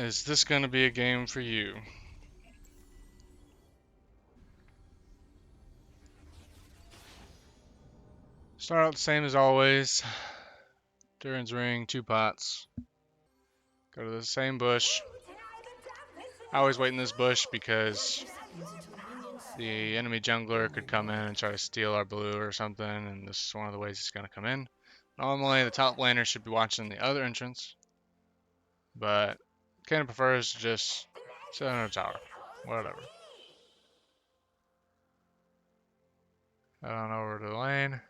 Is this gonna be a game for you? Start out the same as always. Durin's Ring, 2 pots. Go to the same bush. I always wait in this bush because the enemy jungler could come in and try to steal our blue or something, and this is one of the ways he's going to come in. Normally, the top laner should be watching the other entrance, but kind of prefers to just sit on a tower. Whatever. Head on over to the lane.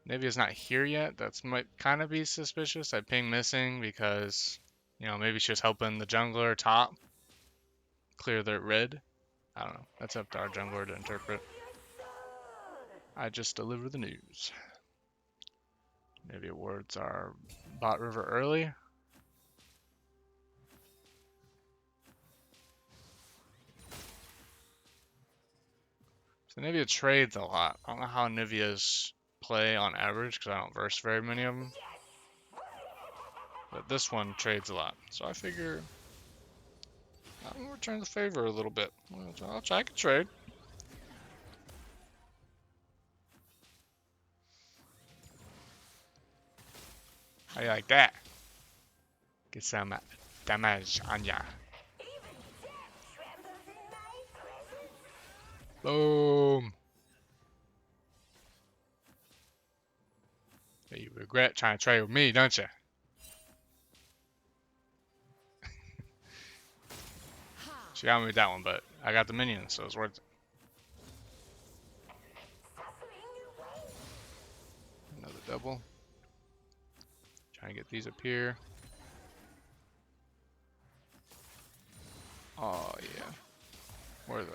Nivea's not here yet. That's might kind of be suspicious. I ping missing because, maybe she was helping the jungler top clear their red. I don't know. That's up to our jungler to interpret. I just deliver the news. Maybe it wards our bot river early. So Nivea trades a lot. I don't know how Nivea's play on average because I don't verse very many of them. But this one trades a lot. So I figure I'm going to return the favor a little bit. I'll try to trade. How you like that? Get some damage on ya. Boom. You regret trying to trade with me, don't you? She got me with that one, but I got the minions, so it's worth it. Another double. Trying to get these up here. Oh, yeah. Where are they?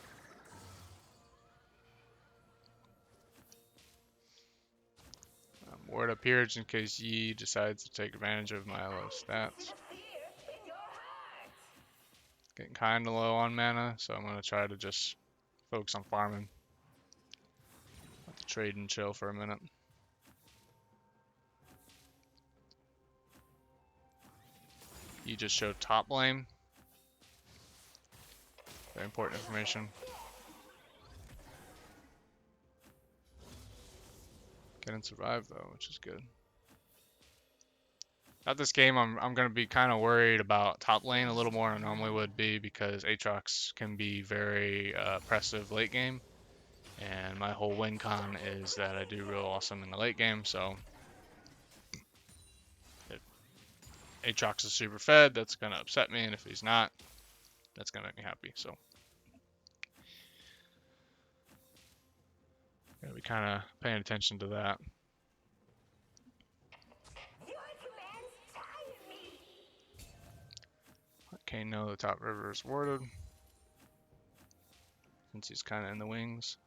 Ward up here just in case Yi decides to take advantage of my low stats. Getting kind of low on mana, so I'm going to try to just focus on farming. Have to trade and chill for a minute. Yi just showed top lane. Very important information. Couldn't survive though, which is good. At this game, I'm going to be kind of worried about top lane a little more than I normally would be because Aatrox can be very oppressive late game. And my whole win con is that I do real awesome in the late game, so if Aatrox is super fed, that's going to upset me, and if he's not, that's going to make me happy, so. Gotta be kind of paying attention to that. Okay, no, the top river is warded. Since he's kind of in the wings.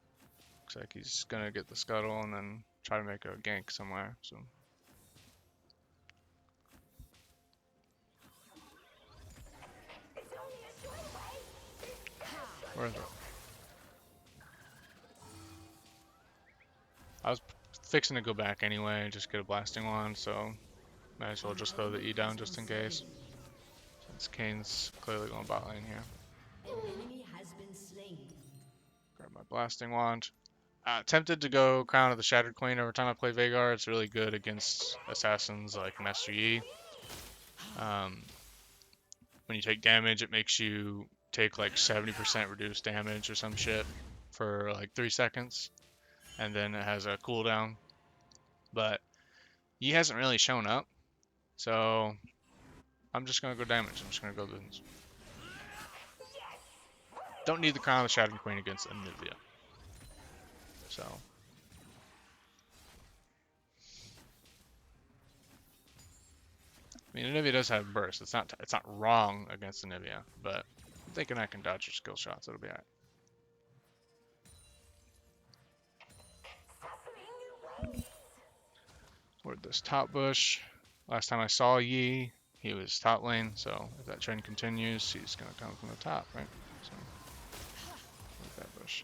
Looks like he's gonna get the scuttle and then try to make a gank somewhere, so. Where is it? I was fixing to go back anyway, just get a blasting wand, so might as well just throw the E down just in case. Since Kane's clearly going bot lane here. Grab my blasting wand. Tempted to go Crown of the Shattered Queen every time I play Veigar. It's really good against assassins like Master Yi. When you take damage, it makes you take like 70% reduced damage or some shit for like 3 seconds. And then it has a cooldown. But he hasn't really shown up. So I'm just going to go damage. I'm just going to go this. Don't need the Crown of the Shattered Queen against Anivia. So. I mean, Anivia does have burst. It's not wrong against Anivia, but I'm thinking I can dodge your skill shots. It'll be alright. Ward this top bush. Last time I saw Yi, he was top lane, so if that trend continues, he's gonna come from the top, right? So, like that bush.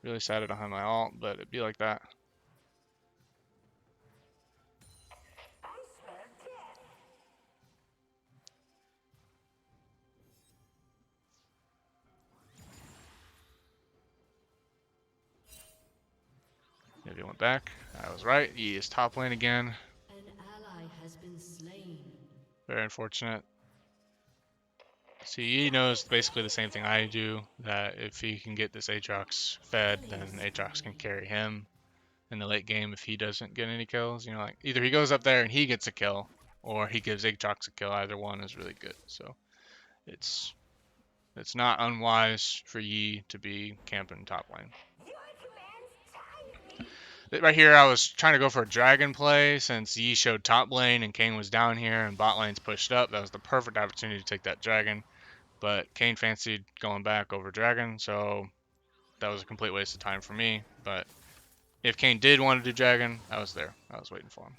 Really sad I don't have my ult, but it'd be like that. Maybe went back. I was right. He is top lane again. An ally has been slain. Very unfortunate. See, he knows basically the same thing I do, that if he can get this Aatrox fed, then Aatrox can carry him in the late game if he doesn't get any kills. You know, like either he goes up there and he gets a kill, or he gives Aatrox a kill. Either one is really good. So it's not unwise for Yi to be camping top lane. Right here, I was trying to go for a dragon play since Yi showed top lane and Kane was down here and bot lane's pushed up. That was the perfect opportunity to take that dragon. But Kane fancied going back over dragon, so that was a complete waste of time for me. But if Kane did want to do dragon, I was there. I was waiting for him.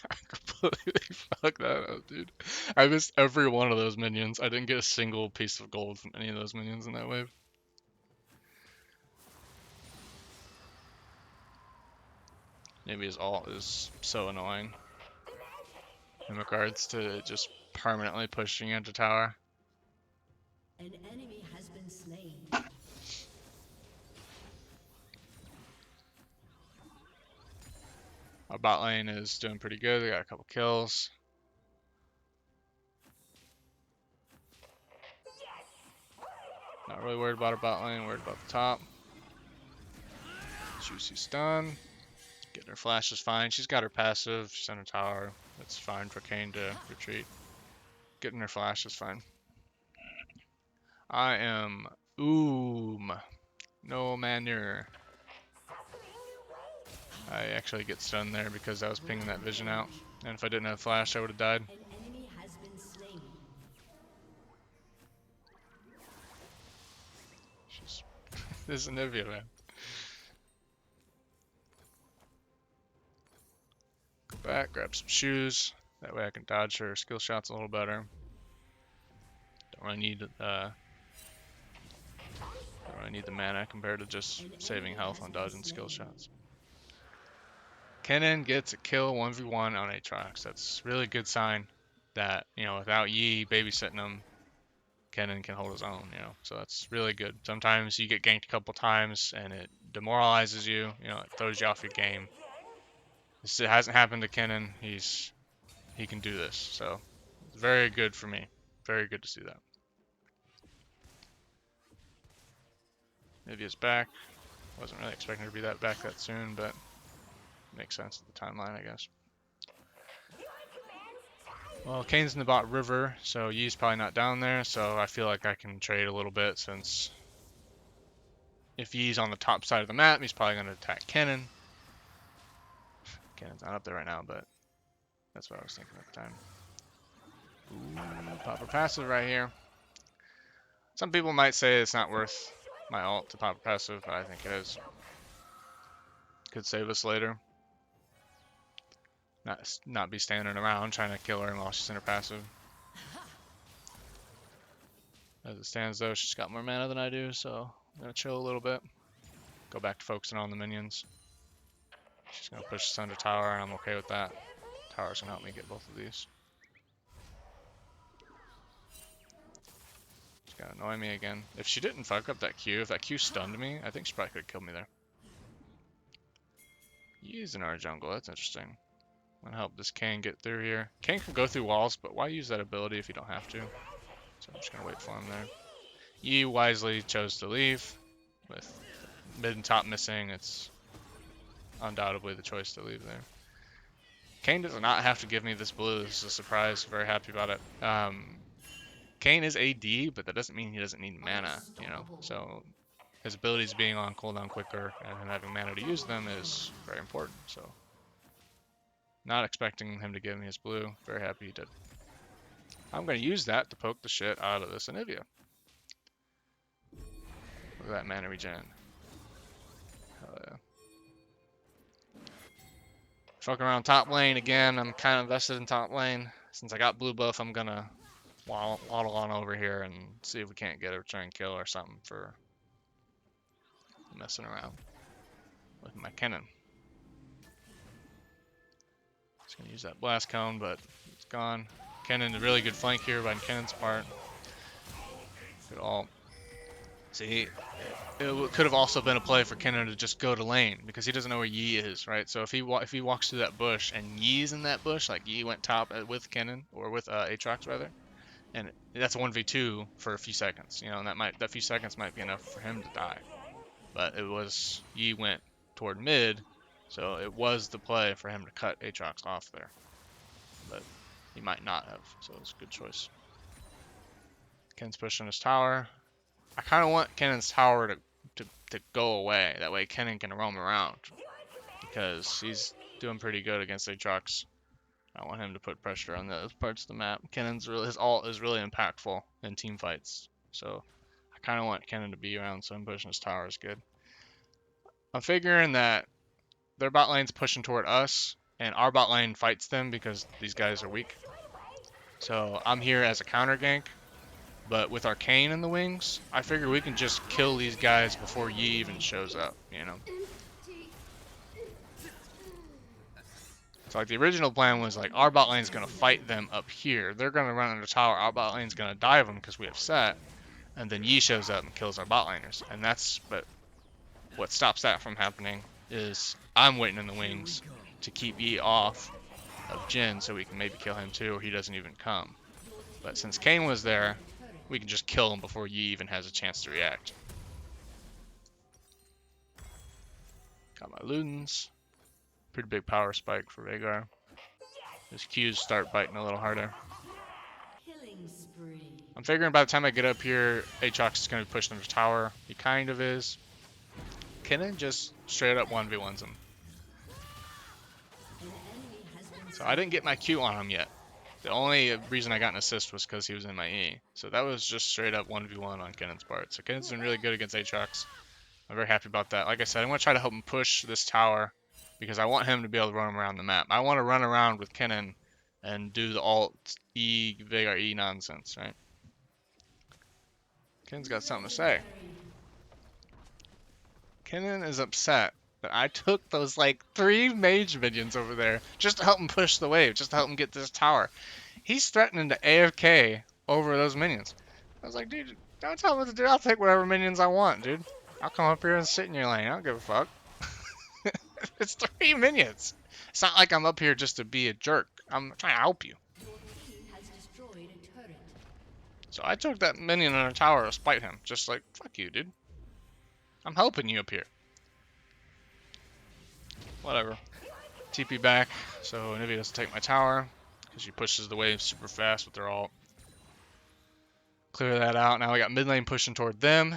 I completely fucked that up, dude. I missed every one of those minions. I didn't get a single piece of gold from any of those minions in that wave. Maybe his ult is so annoying in regards to just permanently pushing into tower. An enemy has been slain. Our bot lane is doing pretty good. They got a couple kills. Not really worried about our bot lane, worried about the top. Juicy stun. Getting her flash is fine. She's got her passive. She's on her tower. It's fine for Kane to retreat. Getting her flash is fine. I am no manure. I actually get stunned there because I was pinging that vision out. And if I didn't have flash, I would have died. An enemy has been slain. She's this is Anivia, man. Go back, grab some shoes. That way I can dodge her skill shots a little better. Don't really need the mana compared to just saving health on dodging skill shots. Kennen gets a kill 1v1 on Aatrox. That's a really good sign that, you know, without Yi babysitting him, Kennen can hold his own, you know. So that's really good. Sometimes you get ganked a couple times and it demoralizes you, you know, it throws you off your game. It hasn't happened to Kennen. He can do this. So it's very good for me. Very good to see that. Nivea's back. Wasn't really expecting her to be back that soon, but makes sense of the timeline, I guess. Well, Kane's in the bot river, so Yi's probably not down there, so I feel like I can trade a little bit since if Yi's on the top side of the map, he's probably going to attack Kennen. Kennen's not up there right now, but that's what I was thinking at the time. Ooh, pop a passive right here. Some people might say it's not worth my ult to pop a passive, but I think it is. Could save us later. Not be standing around trying to kill her while she's in her passive. As it stands though, she's got more mana than I do, so I'm gonna chill a little bit. Go back to focusing on the minions. She's gonna push us under tower, and I'm okay with that. Tower's gonna help me get both of these. She's gonna annoy me again. If she didn't fuck up that Q, if that Q stunned me, I think she probably could have killed me there. He's in our jungle, that's interesting. I'm gonna help this Kane get through here. Kane can go through walls, but why use that ability if you don't have to? So I'm just gonna wait for him there. Yi wisely chose to leave. With mid and top missing, it's undoubtedly the choice to leave there. Kane does not have to give me this blue. This is a surprise. Very happy about it. Kane is AD, but that doesn't mean he doesn't need mana, you know. So his abilities being on cooldown quicker and him having mana to use them is very important. So not expecting him to give me his blue. Very happy he did. I'm going to use that to poke the shit out of this Anivia. Look at that mana regen. Hell yeah. Fucking around top lane again. I'm kind of invested in top lane. Since I got blue buff, I'm going to waddle on over here and see if we can't get a return kill or something for messing around with my Kennen. Just gonna use that blast cone, but it's gone. Kennen, a really good flank here by Kennen's part. Good ult. See, could have also been a play for Kennen to just go to lane because he doesn't know where Yi is, right? So if he walks through that bush and Yi's in that bush, like Yi went top with Kennen or with Aatrox rather, and that's a 1v2 for a few seconds, you know, and that few seconds might be enough for him to die. But it was Yi went toward mid, so it was the play for him to cut Aatrox off there. But he might not have, so it was a good choice. Ken's pushing his tower. I kind of want Kennen's tower to go away. That way Kennen can roam around because he's doing pretty good against Aatrox. I want him to put pressure on those parts of the map. His ult is really impactful in team fights, so I kind of want Kennen to be around, so him pushing his tower is good. I'm figuring that their bot lane's pushing toward us, and our bot lane fights them because these guys are weak. So I'm here as a counter gank, but with Arcane in the wings, I figure we can just kill these guys before Yi even shows up, you know? So like the original plan was like our bot lane's gonna fight them up here. They're gonna run under tower, our bot lane's gonna dive them because we have set, and then Yi shows up and kills our bot laners. And but what stops that from happening is I'm waiting in the wings to keep Yi off of Jhin so we can maybe kill him too, or he doesn't even come. But since Kayn was there, we can just kill him before Yi even has a chance to react. Got my Ludens. Pretty big power spike for Veigar. His Qs start biting a little harder. I'm figuring by the time I get up here, Aatrox is going to be pushed under tower. He kind of is. Kennen just straight up 1v1s him. So I didn't get my Q on him yet. The only reason I got an assist was because he was in my E. So that was just straight up 1v1 on Kennen's part. So Kennen's been really good against Aatrox. I'm very happy about that. Like I said, I want to try to help him push this tower because I want him to be able to run around the map. I want to run around with Kennen and do the alt E, Veigar E nonsense, right? Kennen's got something to say. Kennen is upset that I took those like 3 mage minions over there just to help him push the wave, just to help him get this tower. He's threatening to AFK over those minions. I was like, dude, don't tell me what to do. I'll take whatever minions I want, dude. I'll come up here and sit in your lane. I don't give a fuck. It's 3 minions. It's not like I'm up here just to be a jerk. I'm trying to help you. So I took that minion in a tower to spite him. Just like, fuck you, dude. I'm helping you up here. Whatever. TP back, so Nivea doesn't take my tower, because she pushes the wave super fast with their ult. Clear that out. Now we got mid lane pushing toward them.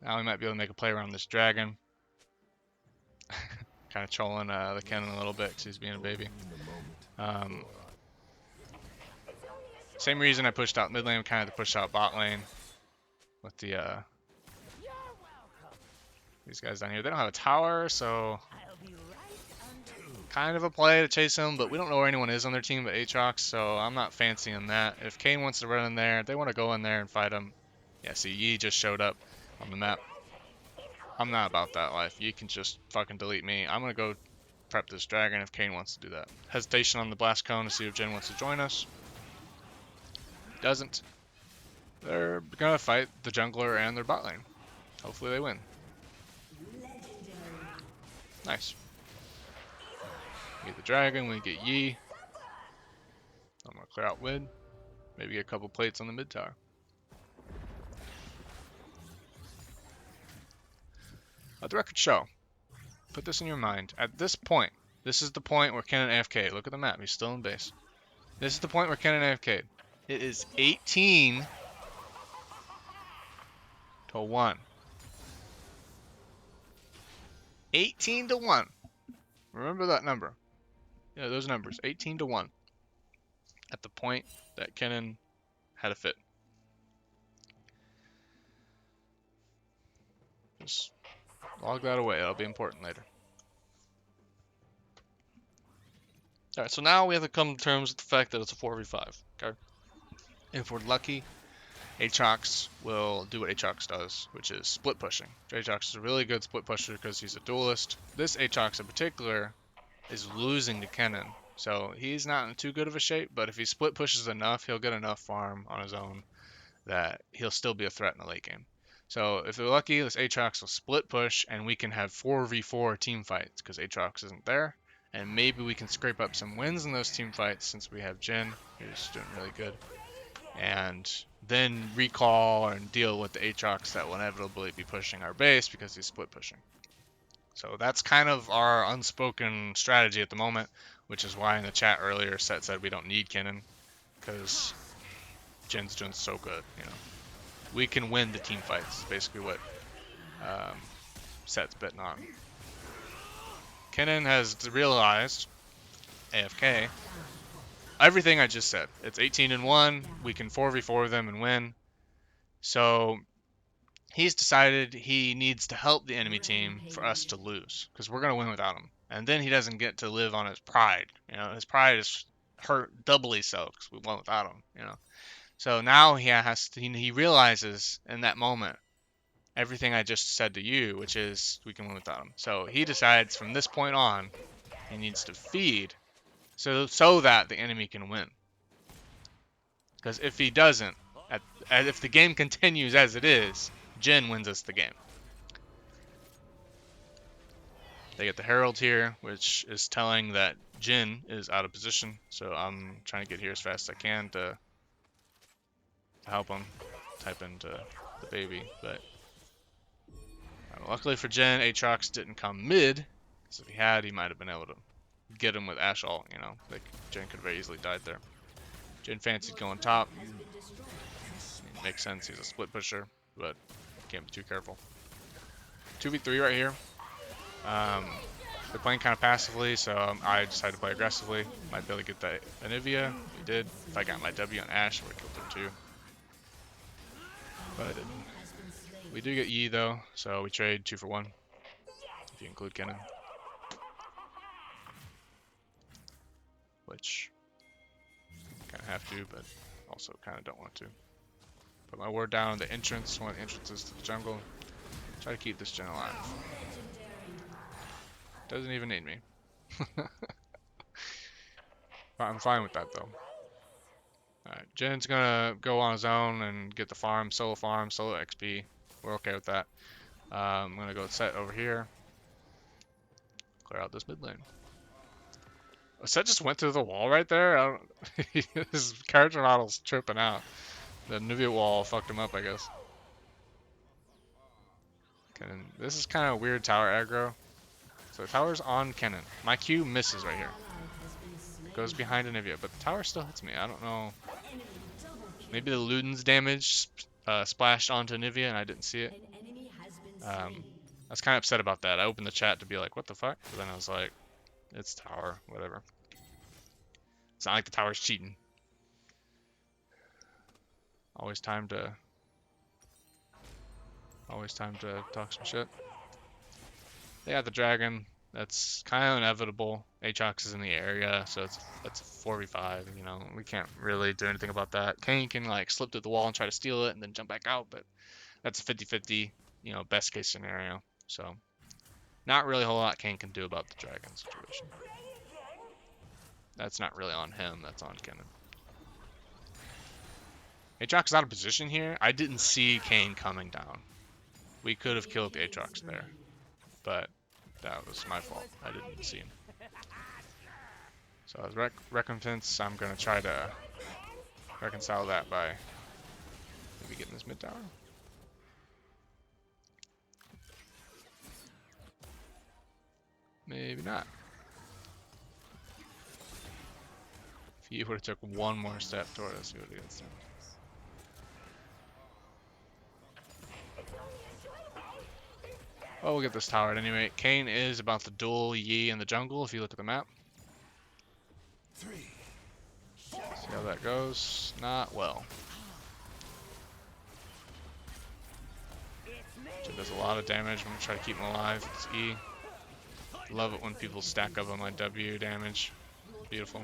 Now we might be able to make a play around this dragon. Kind of trolling the Kennen a little bit because he's being a baby. Same reason I pushed out mid lane, kind of to push out bot lane with the these guys down here. They don't have a tower, so kind of a play to chase him, but we don't know where anyone is on their team but Aatrox, so I'm not fancying that. If Kayn wants to run in there, they want to go in there and fight him. Yeah, see, Yi just showed up on the map. I'm not about that life. You can just fucking delete me. I'm going to go prep this dragon if Kayn wants to do that. Hesitation on the blast cone to see if Jhin wants to join us. Doesn't. They're going to fight the jungler and their bot lane. Hopefully they win. Nice. We get the dragon, we get Yi. I'm going to clear out mid. Maybe get a couple plates on the mid tower. Let the record show. Put this in your mind. At this point, this is the point where Kennen AFK. Look at the map. He's still in base. This is the point where Kennen AFK. It is 18 to 1. 18 to 1. Remember that number. Yeah, those numbers. 18 to 1. At the point that Kennen had a fit. Just log that away. That'll be important later. Alright, so now we have to come to terms with the fact that it's a 4v5. Okay? If we're lucky, Aatrox will do what Aatrox does, which is split pushing. Aatrox is a really good split pusher because he's a duelist. This Aatrox in particular is losing to Kennen, so he's not in too good of a shape, but if he split pushes enough, he'll get enough farm on his own that he'll still be a threat in the late game. So if we're lucky, this Aatrox will split push, and we can have 4v4 team fights because Aatrox isn't there. And maybe we can scrape up some wins in those team fights since we have Jhin, who's doing really good. And then recall and deal with the Aatrox that will inevitably be pushing our base because he's split pushing. So that's kind of our unspoken strategy at the moment, which is why in the chat earlier Set said we don't need Kennen because Jin's doing so good, you know. We can win the team fights, basically what Set's betting on. Kennen has realized, AFK, everything I just said. It's 18-1, we can 4v4 them and win. So he's decided he needs to help the enemy team for us to lose, because we're going to win without him. And then he doesn't get to live on his pride. You know, his pride is hurt doubly so because we won without him, you know. So now he realizes in that moment everything I just said to you, which is we can win without him. So he decides from this point on he needs to feed so that the enemy can win. Because if he doesn't, if the game continues as it is, Jhin wins us the game. They get the Herald here, which is telling that Jhin is out of position. So I'm trying to get here as fast as I can to help him type into the baby. But luckily for Jhin, Aatrox didn't come mid. So if he had, he might have been able to get him with Ashe ult, you know. Like Jhin could have very easily died there. Jhin fancied going top. Makes sense, he's a split pusher, but can't be too careful. 2v3 right here. They're playing kind of passively, so I decided to play aggressively. Might be able to get that Anivia. We did. If I got my W on Ashe, I would have killed him too. But I didn't. We do get Yi though, so we trade 2 for 1. If you include Kennen. Which kind of have to, but also kind of don't want to. Put my ward down on the entrance, one of the entrances to the jungle. Try to keep this Jhin alive. Doesn't even need me. I'm fine with that though. Alright, Jin's gonna go on his own and get the farm, solo XP. We're okay with that. I'm gonna go Set over here. Clear out this mid lane. Set just went through the wall right there? I don't his character model's tripping out. The Nuvia wall fucked him up, I guess. Kennen. This is kind of weird tower aggro. So the tower's on Kennen. My Q misses right here. Goes behind Anivia, but the tower still hits me. I don't know. Maybe the Luden's damage splashed onto Anivia and I didn't see it. I was kind of upset about that. I opened the chat to be like, what the fuck? But then I was like, it's tower, whatever. It's not like the tower's cheating. Always time to talk some shit. They got the dragon. That's kind of inevitable. Aatrox is in the area, so that's a 4v5. You know, we can't really do anything about that. Kayn can like slip through the wall and try to steal it and then jump back out, but that's a 50-50, you know, best case scenario. So not really a whole lot Kayn can do about the dragon situation. That's not really on him. That's on Kennen. Aatrox is out of position here. I didn't see Kayn coming down. We could have killed the Aatrox there, but that was my fault. I didn't see him. So as recompense, I'm going to try to reconcile that by maybe getting this mid tower. Maybe not. If he would have took one more step toward us, we would have got stunned. Oh, we'll get this tower at any rate. Kayn is about to duel Yi in the jungle if you look at the map. See how that goes. Not well. So does a lot of damage. I'm going to try to keep him alive. It's E. Love it when people stack up on my W damage. Beautiful.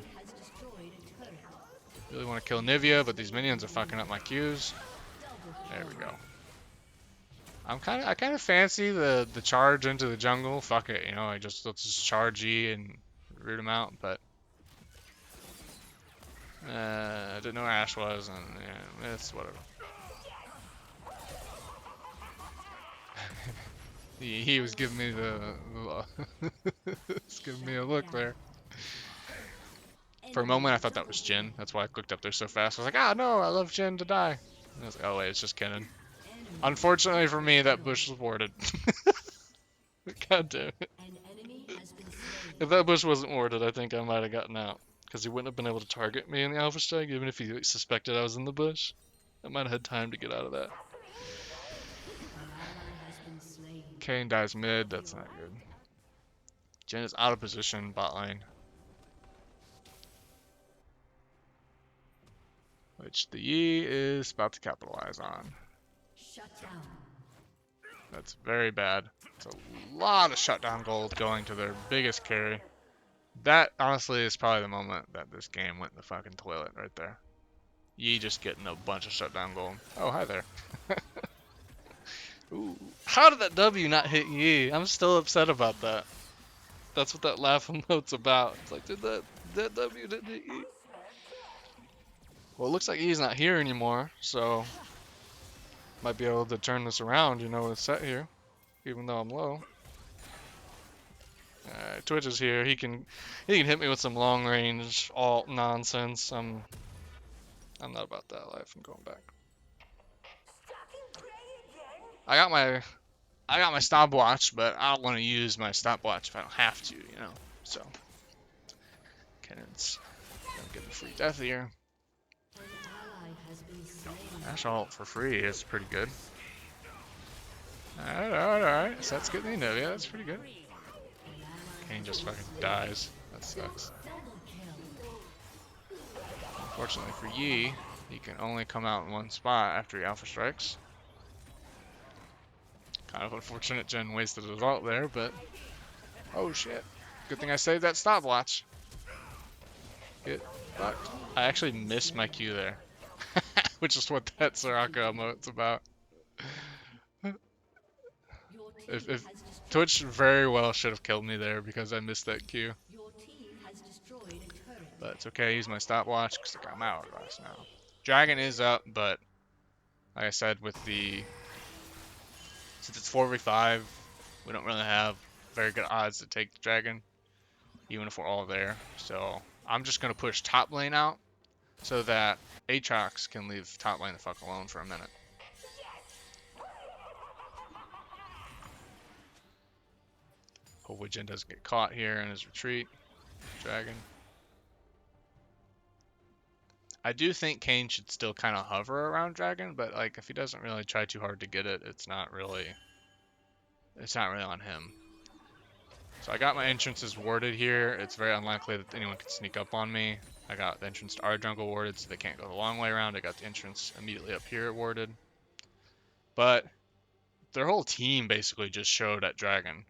Really want to kill Nivea, but these minions are fucking up my Qs. There we go. I kind of fancy the charge into the jungle. Fuck it, you know. Let's just charge E and root him out. But I didn't know Ashe was, and yeah, it's whatever. He was giving me he's giving me a look there. For a moment, I thought that was Jin. That's why I clicked up there so fast. I was like, ah, no, I love Jin to die. And I was like, oh wait, it's just Kennen. Unfortunately for me, that bush was warded. God damn it. If that bush wasn't warded, I think I might have gotten out. Because he wouldn't have been able to target me in the Alpha Strike, even if he suspected I was in the bush. I might have had time to get out of that. Kane dies mid, that's not good. Jin is out of position, bot lane. Which the Yi is about to capitalize on. That's very bad. It's a lot of shutdown gold going to their biggest carry. That, honestly, is probably the moment that this game went in the fucking toilet right there. Yi just getting a bunch of shutdown gold. Oh, hi there. Ooh. How did that W not hit Yi? I'm still upset about that. That's what that laugh emote's about. It's like, did that W didn't hit Yi? Well, it looks like Yi's not here anymore, so might be able to turn this around, you know, with set here, even though I'm low. Twitch is here. He can hit me with some long range alt nonsense. I'm not about that life. I'm going back. I got my stopwatch, but I don't want to use my stopwatch if I don't have to, you know. So Kennen's getting free death here. Ash ult for free is pretty good. Alright. So that's getting the Nivea. That's pretty good. Kane just fucking dies. That sucks. Unfortunately for Yi, he can only come out in one spot after he Alpha Strikes. Kind of unfortunate Jen wasted his ult there, but... Oh shit. Good thing I saved that stopwatch. Get fucked. I actually missed my Q there. Which is what that Soraka emote's about. If Twitch very well should have killed me there because I missed that Q. But it's okay, use my stopwatch because I'm out of us now. Dragon is up, but like I said, since it's 4v5, we don't really have very good odds to take the dragon, even if we're all there. So I'm just gonna push top lane out so that Aatrox can leave top lane the fuck alone for a minute. Hopefully Jin doesn't get caught here in his retreat. Dragon. I do think Kane should still kind of hover around Dragon, but like if he doesn't really try too hard to get it, it's not really on him. So I got my entrances warded here. It's very unlikely that anyone can sneak up on me. I got the entrance to our jungle warded, so they can't go the long way around. I got the entrance immediately up here warded. But their whole team basically just showed at Dragon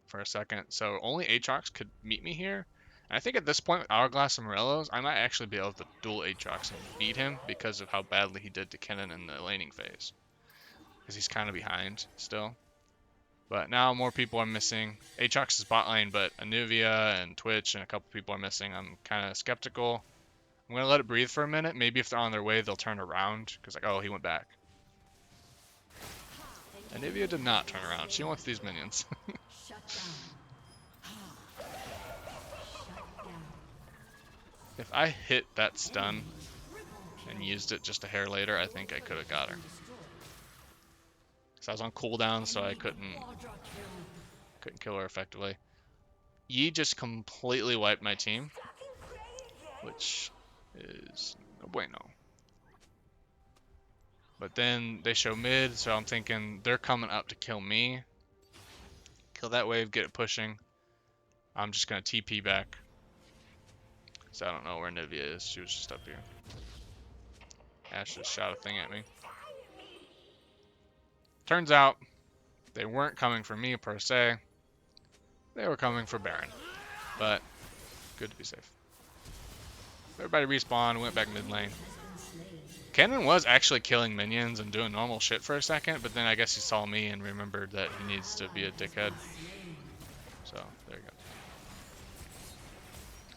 for a second, so only Aatrox could meet me here. And I think at this point with Hourglass and Morellos, I might actually be able to duel Aatrox and beat him because of how badly he did to Kennen in the laning phase. Because he's kind of behind still. But now more people are missing. Aatrox is bot lane, but Anivia and Twitch and a couple people are missing. I'm kind of skeptical. I'm going to let it breathe for a minute. Maybe if they're on their way, they'll turn around. Because like, oh, he went back. Anivia did not turn around. She wants these minions. If I hit that stun and used it just a hair later, I think I could have got her. So I was on cooldown, so I couldn't kill her effectively. Yi just completely wiped my team, which is no bueno. But then they show mid, so I'm thinking they're coming up to kill me. Kill that wave, get it pushing. I'm just gonna TP back. So I don't know where Nivea is. She was just up here. Ash just shot a thing at me. Turns out they weren't coming for me per se. They were coming for Baron. But good to be safe. Everybody respawned, went back mid lane. Kennen was actually killing minions and doing normal shit for a second, but then I guess he saw me and remembered that he needs to be a dickhead. So, there you go.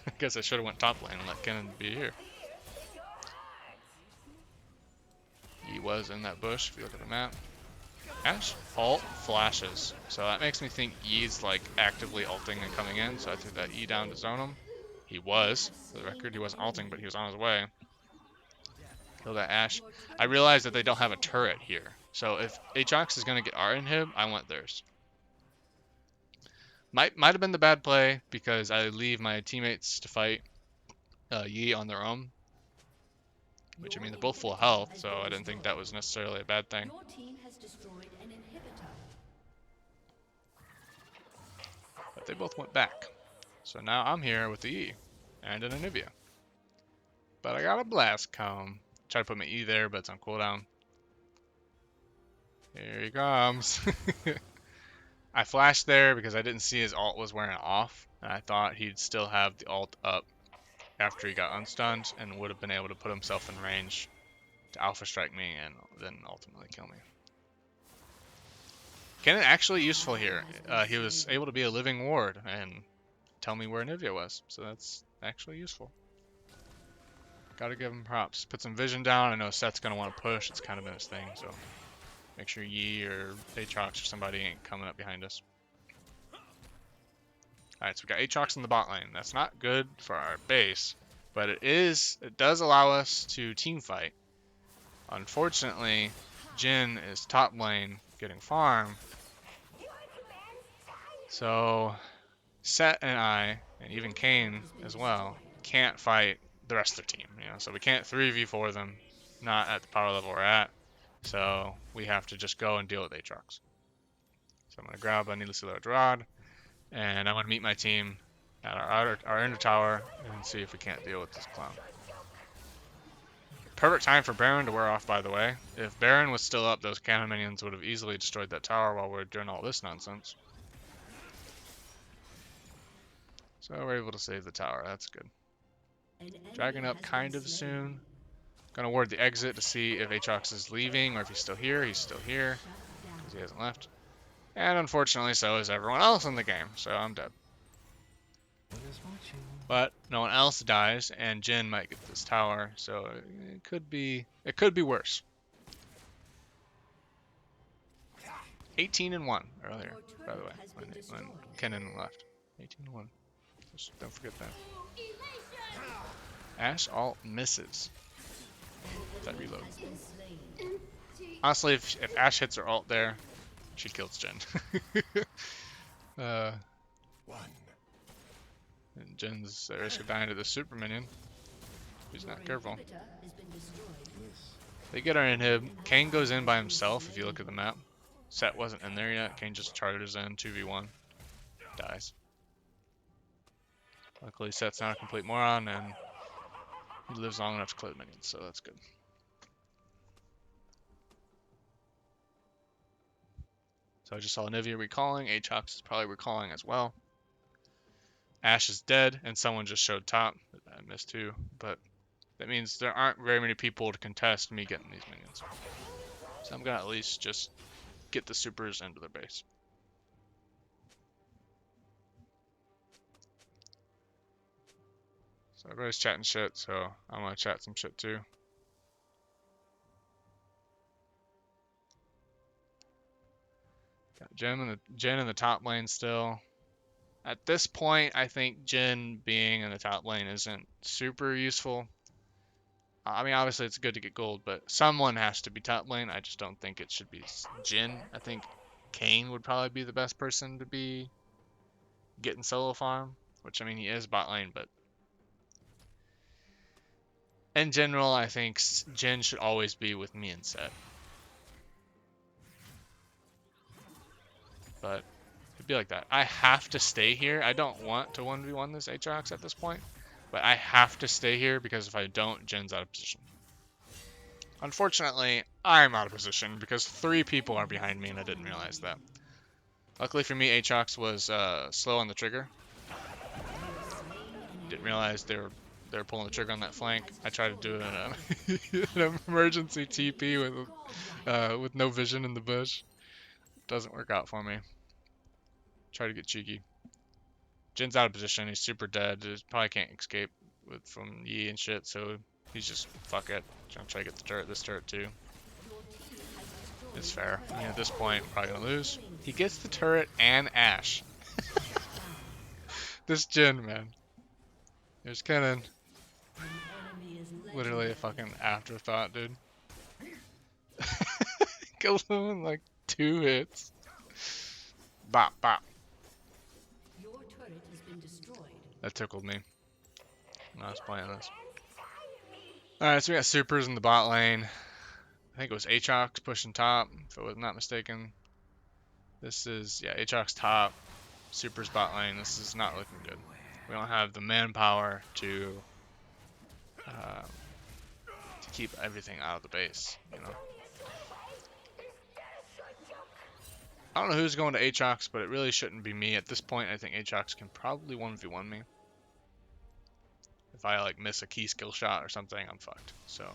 I guess I should have went top lane and let Kennen be here. He was in that bush, if you look at the map. Ashe ult flashes, so that makes me think Yi's like actively ulting and coming in, so I threw that E down to zone him. He was, for the record, he wasn't ulting, but he was on his way. Kill that Ashe. I realized that they don't have a turret here, so if Aatrox is going to get our inhib, I want theirs. Might have been the bad play because I leave my teammates to fight Yi on their own, which I mean they're both full health, so I didn't think that was necessarily a bad thing. Your team has destroyed an inhibitor. But they both went back. So now I'm here with the E and an Anivia. But I got a Blast Cone. Try to put my E there, but it's on cooldown. Here he comes. I flashed there because I didn't see his ult was wearing off, and I thought he'd still have the ult up after he got unstunned and would have been able to put himself in range to alpha strike me and then ultimately kill me. Kennen actually useful here. He was able to be a living ward and tell me where Anivia was, so that's actually useful. Gotta give him props. Put some vision down. I know Seth's gonna want to push. It's kind of been his thing, so make sure Yi or Aatrox or somebody ain't coming up behind us. Alright, so we got Aatrox in the bot lane. That's not good for our base, but it does allow us to team fight. Unfortunately, Jhin is top lane getting farm. So Seth and I, and even Kayn as well, can't fight the rest of their team. So we can't 3v4 them, not at the power level we're at. So we have to just go and deal with Aatrox. So I'm gonna grab a needlessly large rod, and I'm gonna meet my team at our inner tower and see if we can't deal with this clown. Perfect time for Baron to wear off, by the way. If Baron was still up, those cannon minions would have easily destroyed that tower while we're doing all this nonsense. So we're able to save the tower, that's good. Dragon up kind of soon. Gonna ward the exit to see if Aatrox is leaving or if he's still here. He's still here because he hasn't left. And unfortunately, so is everyone else in the game, so I'm dead. But no one else dies, and Jhin might get this tower, so it could be worse. 18-1 earlier, by the way, when Kennen left. 18-1. Just don't forget that. Ashe ult misses. That reload. Honestly, if Ashe hits her ult there, she kills Jhin. And Jin's at risk of dying to the super minion. He's not careful. They get our inhib. Kayn goes in by himself if you look at the map. Set wasn't in there yet. Kayn just charges in 2v1. Dies. Luckily Set's not a complete moron and he lives long enough to clear the minions, so that's good. So I just saw Anivia recalling. Aatrox is probably recalling as well. Ashe is dead, and someone just showed top. I missed too, but that means there aren't very many people to contest me getting these minions. So I'm gonna at least just get the supers into their base. So everybody's chatting shit, so I'm gonna chat some shit too. Got Jhin in the top lane still. At this point, I think Jhin being in the top lane isn't super useful. I mean, obviously it's good to get gold, but someone has to be top lane. I just don't think it should be Jhin. I think Kayn would probably be the best person to be getting solo farm, which I mean he is bot lane, but in general, I think Jhin should always be with me and Set. But it'd be like that. I have to stay here. I don't want to 1v1 this Aatrox at this point, but I have to stay here because if I don't, Jin's out of position. Unfortunately, I'm out of position because 3 people are behind me and I didn't realize that. Luckily for me, Aatrox was slow on the trigger. Didn't realize they were pulling the trigger on that flank. I tried to do an emergency TP with no vision in the bush. Doesn't work out for me. Try to get cheeky. Jin's out of position. He's super dead. He probably can't escape from Yi and shit. So he's just fuck it. I'm trying to get this turret too. It's fair. I mean, at this point, we're probably gonna lose. He gets the turret and Ashe. This Jhin, man. There's Kennen. Literally a fucking afterthought, dude. Kills him in like 2 hits. Bop, bop. That tickled me when I was playing this. Alright, so we got supers in the bot lane. I think it was Aatrox pushing top, if I was not mistaken. This is, yeah, Aatrox top, supers bot lane. This is not looking good. We don't have the manpower to keep everything out of the base, you know. I don't know who's going to Aatrox, but it really shouldn't be me. At this point, I think Aatrox can probably 1v1 me. If I like miss a key skill shot or something, I'm fucked. So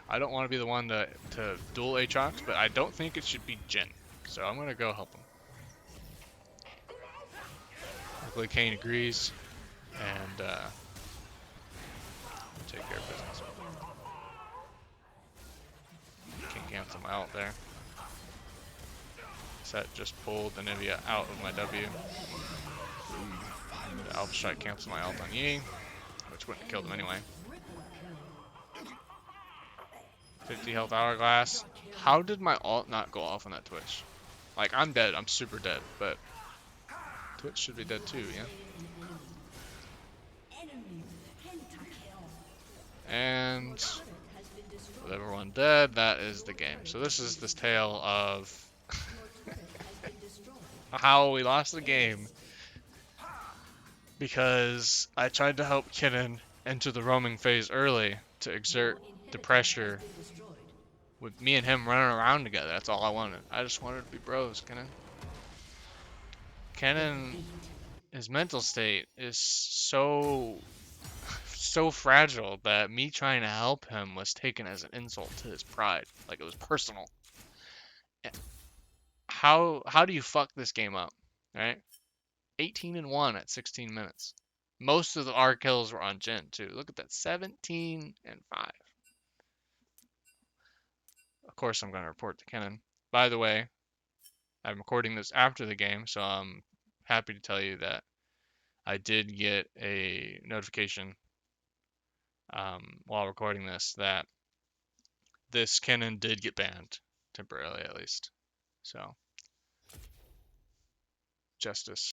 I don't want to be the one to duel Aatrox, but I don't think it should be Jhin. So I'm gonna go help him. Luckily Kane agrees, and take care of business. Can't cancel my ult there. Set just pulled the Nivea out of my W. The Alpha Strike canceled my ult on Yi, which wouldn't have killed him anyway. 50 health hourglass. How did my ult not go off on that Twitch? Like, I'm dead. I'm super dead, but Twitch should be dead too, yeah? And with everyone dead, that is the game. So this is this tale of how we lost the game because I tried to help Kennen enter the roaming phase early to exert the pressure with me and him running around together. That's all I wanted. I just wanted to be bros, Kennen. Kennen, his mental state is so fragile that me trying to help him was taken as an insult to his pride. Like, it was personal. How do you fuck this game up, right? 18-1 at 16 minutes. Most of our kills were on Jhin too. Look at that, 17-5. Of course, I'm gonna report to Kennen. By the way, I'm recording this after the game, so I'm happy to tell you that I did get a notification while recording this that this Kennen did get banned, temporarily at least. So, justice.